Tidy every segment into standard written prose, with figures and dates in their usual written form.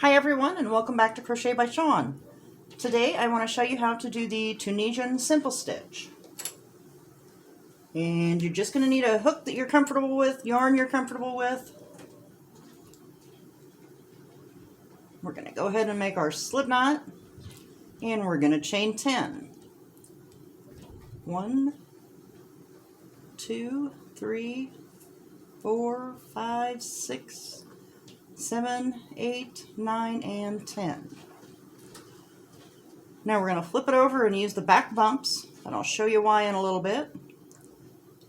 Hi everyone, and welcome back to Crochet by Sean. Today I want to show you how to do the Tunisian simple stitch. And you're just going to need a hook that you're comfortable with, yarn you're comfortable with. We're going to go ahead and make our slip knot, and we're going to chain 10. 1, 2, 3, 4, 5, 6, 7, 8, 9, and 10. Now we're going to flip it over and use the back bumps, and I'll show you why in a little bit.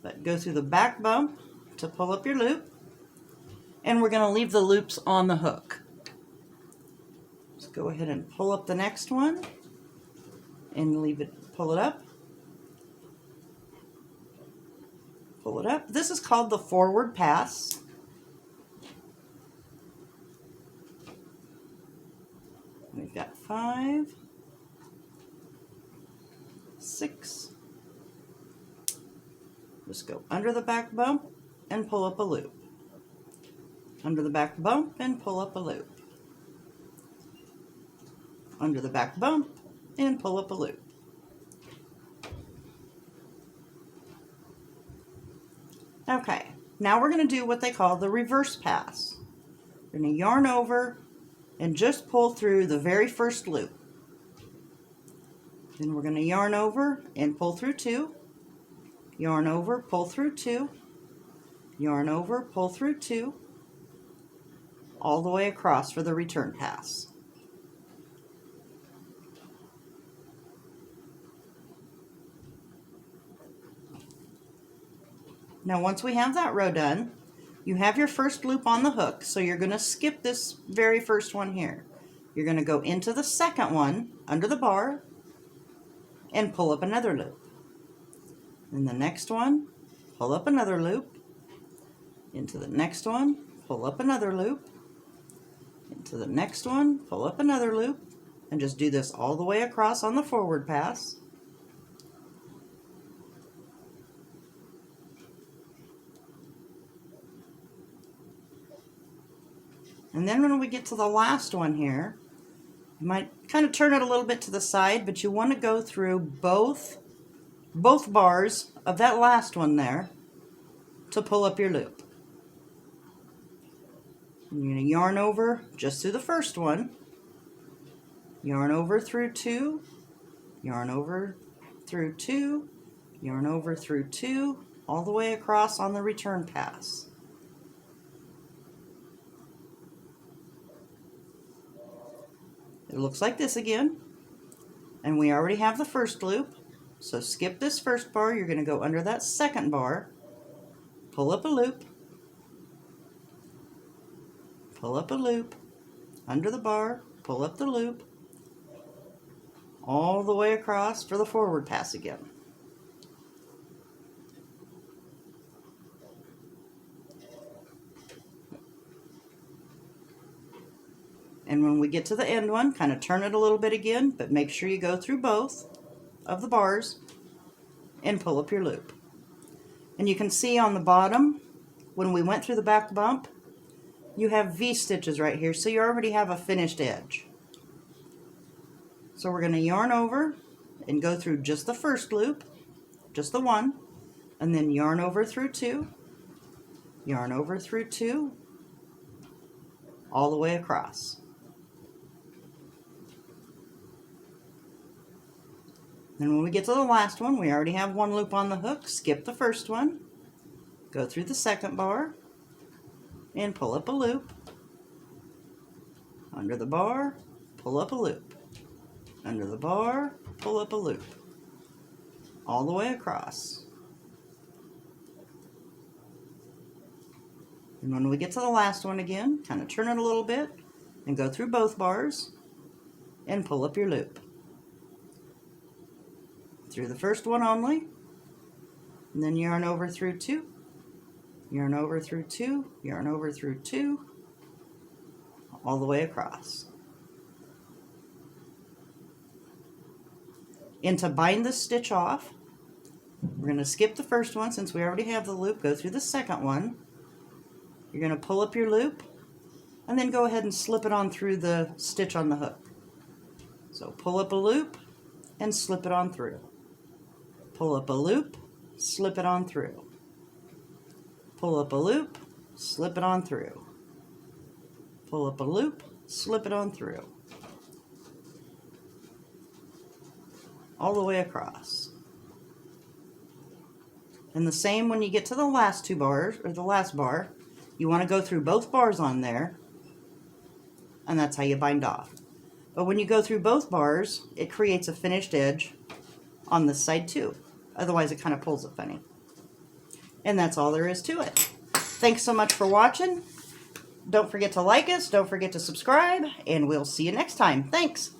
But go through the back bump to pull up your loop, and we're going to leave the loops on the hook. Let's go ahead and pull up the next one and leave it, pull it up, pull it up. This is called the forward pass. We've got 5, 6. Just go under the back bump and pull up a loop. Under the back bump and pull up a loop. Under the back bump and pull up a loop. Okay, now we're going to do what they call the reverse pass. We're going to yarn over and just pull through the very first loop. Then we're going to yarn over and pull through 2. Yarn over, pull through 2. Yarn over, pull through 2. All the way across for the return pass. Now once we have that row done, you have your first loop on the hook, so you're going to skip this very first one here. You're going to go into the second one under the bar and pull up another loop. In the next one, pull up another loop. Into the next one, pull up another loop. Into the next one, pull up another loop, and just do this all the way across on the forward pass. And then when we get to the last one here, you might kind of turn it a little bit to the side, but you want to go through both bars of that last one there to pull up your loop. And you're going to yarn over just through the first one, yarn over through 2, yarn over through 2, yarn over through 2, all the way across on the return pass. It looks like this again, and we already have the first loop, so skip this first bar. You're going to go under that second bar, pull up a loop, pull up a loop, under the bar, pull up the loop, all the way across for the forward pass again. And when we get to the end one, kind of turn it a little bit again, but make sure you go through both of the bars and pull up your loop. And you can see on the bottom, when we went through the back bump, you have V-stitches right here, so you already have a finished edge. So we're going to yarn over and go through just the first loop, just the one, and then yarn over through 2, yarn over through 2, all the way across. Then when we get to the last one, we already have one loop on the hook. Skip the first one, go through the second bar, and pull up a loop. Under the bar, pull up a loop. Under the bar, pull up a loop. All the way across. And when we get to the last one again, kind of turn it a little bit and go through both bars and pull up your loop. Through the first one only, and then yarn over through 2, yarn over through 2, yarn over through 2, all the way across. And to bind this stitch off, we're going to skip the first one since we already have the loop, go through the second one. You're going to pull up your loop and then go ahead and slip it on through the stitch on the hook. So pull up a loop and slip it on through. Pull up a loop, slip it on through. Pull up a loop, slip it on through. Pull up a loop, slip it on through. All the way across. And the same when you get to the last two bars, or the last bar, you want to go through both bars on there, and that's how you bind off. But when you go through both bars, it creates a finished edge on this side too. Otherwise it kind of pulls it funny. And that's all there is to it. Thanks so much for watching. Don't forget to like us, don't forget to subscribe, and we'll see you next time. Thanks!